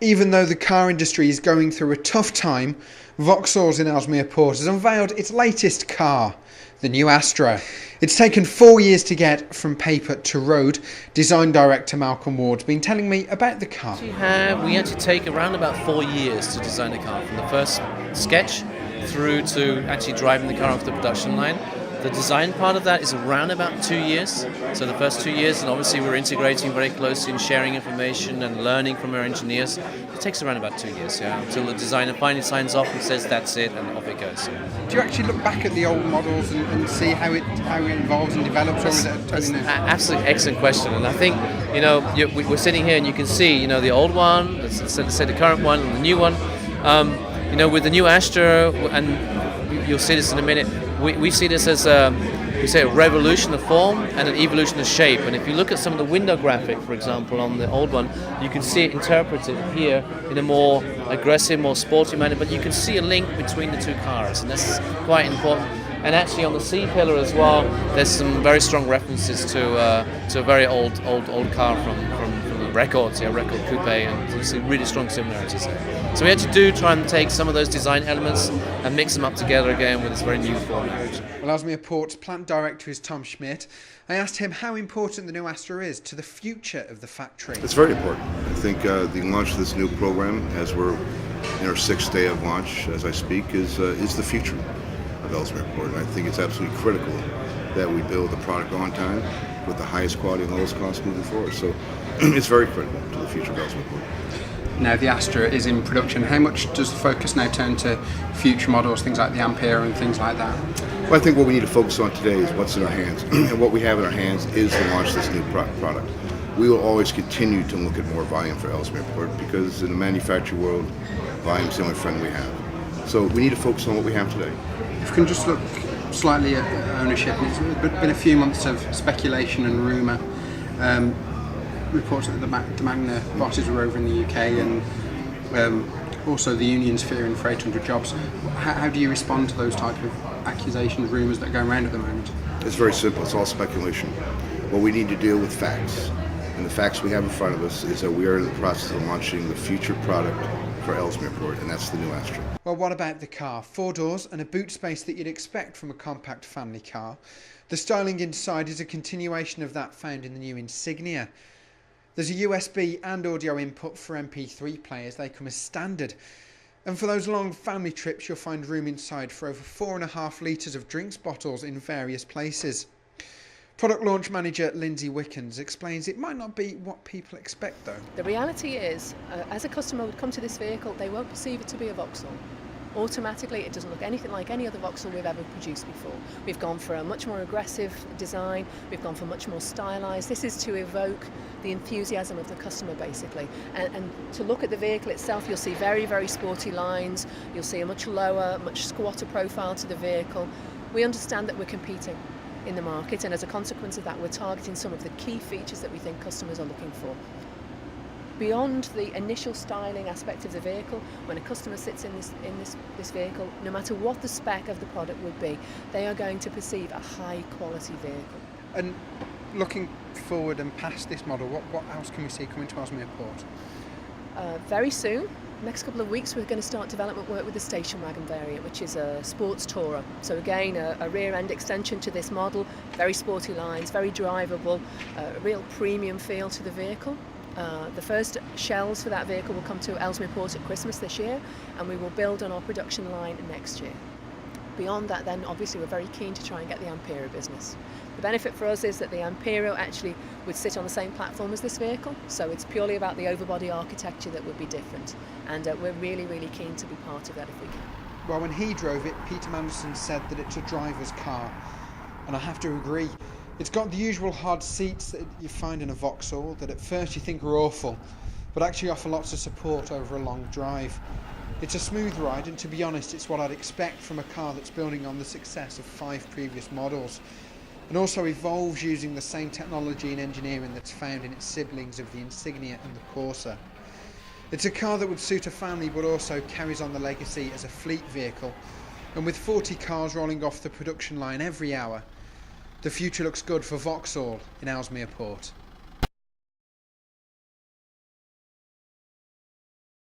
Even though the car industry is going through a tough time, Vauxhall in Ellesmere Port has unveiled its latest car, the new Astra. It's taken 4 years to get from paper to road. Design director Malcolm Ward's been telling me about the car. We actually take around about 4 years to design a car, from the first sketch through to actually driving the car off the production line. The design part of that is around about 2 years. So the first 2 years, and obviously we're integrating very closely and sharing information and learning from our engineers. It takes around about 2 years, until the designer finally signs off and says that's it, and off it goes. Do you actually look back at the old models and see how it evolves and develops, or is it That's totally an new? absolutely excellent question, and I think we're sitting here and you can see the old one, let's say the current one, and the new one. With the new Astra, and you'll see this in a minute. We see this as a revolution of form and an evolution of shape. And if you look at some of the window graphic, for example, on the old one, you can see it interpreted here in a more aggressive, more sporty manner. But you can see a link between the two cars, and that's quite important. And actually, on the C-pillar as well, there's some very strong references to a very old car from the records, record coupe, and you see really strong similarities there. So we actually do try and take some of those design elements and mix them up together again with this very new format. Well, Ellesmere Port's plant director is Tom Schmidt. I asked him how important the new Astra is to the future of the factory. It's very important. I think the launch of this new program, as we're in our 6th day of launch as I speak, is the future of Ellesmere Port. And I think it's absolutely critical that we build the product on time with the highest quality and lowest cost moving forward. So it's very critical to the future of Vauxhall Port. Now the Astra is in production. How much does the focus now turn to future models, things like the Ampere and things like that? Well, I think what we need to focus on today is what's in our hands. And what we have in our hands is to launch this new product. We will always continue to look at more volume for Ellesmere Port, because in the manufacturing world, volume is the only friend we have. So we need to focus on what we have today. If you can just look slightly at ownership, it's been a few months of speculation and rumour. Reports that the Magna bosses were over in the UK, and also the unions fearing for 800 jobs. How do you respond to those type of accusations, rumours that go around at the moment? It's very simple. It's all speculation. What we need to deal with facts, and the facts we have in front of us is that we are in the process of launching the future product for Ellesmere Port, and that's the new Astra. Well, what about the car? 4 doors and a boot space that you'd expect from a compact family car. The styling inside is a continuation of that found in the new Insignia. There's a USB and audio input for MP3 players. They come as standard. And for those long family trips, you'll find room inside for over 4.5 litres of drinks bottles in various places. Product launch manager Lindsay Wickens explains it might not be what people expect though. The reality is, as a customer would come to this vehicle, they won't perceive it to be a Vauxhall. Automatically, it doesn't look anything like any other Vauxhall we've ever produced before. We've gone for a much more aggressive design, we've gone for much more stylised. This is to evoke the enthusiasm of the customer basically. And to look at the vehicle itself, you'll see very, very sporty lines, you'll see a much lower, much squatter profile to the vehicle. We understand that we're competing in the market, and as a consequence of that, we're targeting some of the key features that we think customers are looking for. Beyond the initial styling aspect of the vehicle, when a customer sits in this vehicle, no matter what the spec of the product would be, they are going to perceive a high quality vehicle. And looking forward and past this model, what else can we see coming to Ellesmere Port? Very soon, next couple of weeks, we're going to start development work with the station wagon variant, which is a sports tourer. So again, a rear end extension to this model, very sporty lines, very drivable, a real premium feel to the vehicle. The first shells for that vehicle will come to Ellesmere Port at Christmas this year, and we will build on our production line next year. Beyond that then, obviously we're very keen to try and get the Ampere business. The benefit for us is that the Ampere actually would sit on the same platform as this vehicle, so it's purely about the overbody architecture that would be different, and we're really, really keen to be part of that if we can. Well, when he drove it, Peter Mandelson said that it's a driver's car, and I have to agree. It's got the usual hard seats that you find in a Vauxhall that at first you think are awful, but actually offer lots of support over a long drive. It's a smooth ride, and to be honest, it's what I'd expect from a car that's building on the success of 5 previous models, and also evolves using the same technology and engineering that's found in its siblings of the Insignia and the Corsa. It's a car that would suit a family, but also carries on the legacy as a fleet vehicle, and with 40 cars rolling off the production line every hour, the future looks good for Vauxhall in Ellesmere Port.